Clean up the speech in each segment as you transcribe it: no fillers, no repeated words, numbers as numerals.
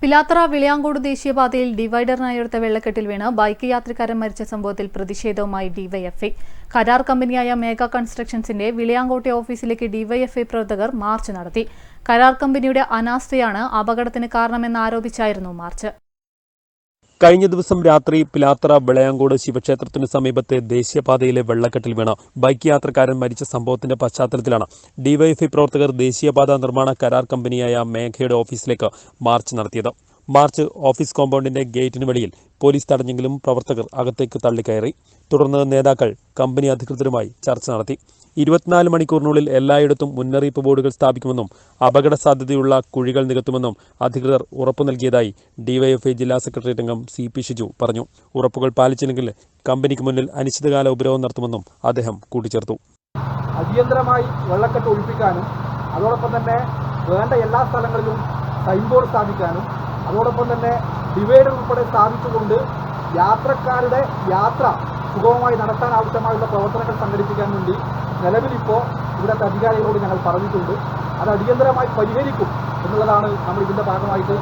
പിലാത്തറ വിളയാങ്കോട് ദേശീയപാതയിൽ ഡിവൈഡറിനായെടുത്ത വെള്ളക്കെട്ടിൽ വീണ് ബൈക്ക് യാത്രക്കാരൻ മരിച്ച സംഭവത്തിൽ പ്രതിഷേധവുമായി ഡിവൈഎഫ്ഐ. കരാർ കമ്പനിയായ മേഘ കൺസ്ട്രക്ഷൻസിന്റെ വിളയാങ്കോട്ടെ ഓഫീസിലേക്ക് ഡിവൈഎഫ്ഐ പ്രവർത്തകർ മാർച്ച് നടത്തി. കരാർ കമ്പനിയുടെ അനാസ്ഥയാണ് അപകടത്തിന് കാരണമെന്നാരോപിച്ചായിരുന്നു മാർച്ച്. കഴിഞ്ഞ ദിവസം രാത്രി പിലാത്തറ വിളയാങ്കോട് ശിവക്ഷേത്രത്തിനു സമീപത്തെ ദേശീയപാതയിലെ വെള്ളക്കെട്ടിൽ വീണ് ബൈക്ക് യാത്രക്കാരൻ മരിച്ച സംഭവത്തിന്റെ പശ്ചാത്തലത്തിലാണ് ഡിവൈഎഫ്ഐ പ്രവർത്തകർ ദേശീയപാത നിർമ്മാണ കരാർ കമ്പനിയായ മേഘയുടെ ഓഫീസിലേക്ക് മാർച്ച് നടത്തിയത്. മാർച്ച് ഓഫീസ് കോമ്പൗണ്ടിന്റെ ഗേറ്റിന് വെളിയിൽ പോലീസ് തടഞ്ഞെങ്കിലും പ്രവർത്തകർ അകത്തേക്ക് തള്ളിക്കയറി. തുടർന്ന് നേതാക്കൾ കമ്പനി അധികൃതരുമായി ചർച്ച നടത്തി. 24 മണിക്കൂറിനുള്ളിൽ എല്ലായിടത്തും മുന്നറിയിപ്പ് ബോർഡുകൾ സ്ഥാപിക്കുമെന്നും അപകട സാധ്യതയുള്ള കുഴികൾ നികത്തുമെന്നും അധികൃതർ ഉറപ്പു നൽകിയതായി ഡിവൈഎഫ്ഐ ജില്ലാ സെക്രട്ടേറിയറ്റ് അംഗം CP ഷിജു പറഞ്ഞു. ഉറപ്പുകൾ പാലിച്ചില്ലെങ്കിൽ കമ്പനിക്ക് മുന്നിൽ അനിശ്ചിതകാല ഉപരോധം നടത്തുമെന്നും അദ്ദേഹം കൂട്ടിച്ചേർത്തു. അടിയന്തരമായി വെള്ളക്കെട്ട് ഒഴിപ്പിക്കാനും അതോടൊപ്പം തന്നെ വേണ്ട എല്ലാ സ്ഥലങ്ങളിലും സൈൻ ബോർഡ് സ്ഥാപിക്കാനും അതോടൊപ്പം തന്നെ ഡിവൈഡർ ഉൾപ്പെടെ സ്ഥാപിച്ചുകൊണ്ട് യാത്രക്കാരുടെ യാത്ര സുഗമമായി നടത്താൻ ആവശ്യമായുള്ള പ്രവർത്തനങ്ങൾ സംഘടിപ്പിക്കാൻ വേണ്ടി നിലവിലിപ്പോൾ ഇവിടുത്തെ അധികാരികളോട് ഞങ്ങൾ പറഞ്ഞിട്ടുണ്ട്. അത് അടിയന്തരമായി പരിഹരിക്കും എന്നുള്ളതാണ് നമ്മൾ ഇതിൻ്റെ ഭാഗമായിട്ട്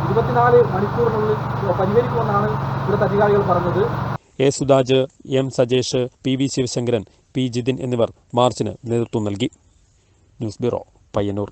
24 മണിക്കൂറിനുള്ളിൽ പരിഹരിക്കുമെന്നാണ് ഇവിടുത്തെ അധികാരികൾ പറഞ്ഞത്. A. Sudhaj, M. Sajesh, PV Sivasankaran, P. Jithin എന്നിവർ മാർച്ചിന് നേതൃത്വം നൽകി. News bureau, Payyanur.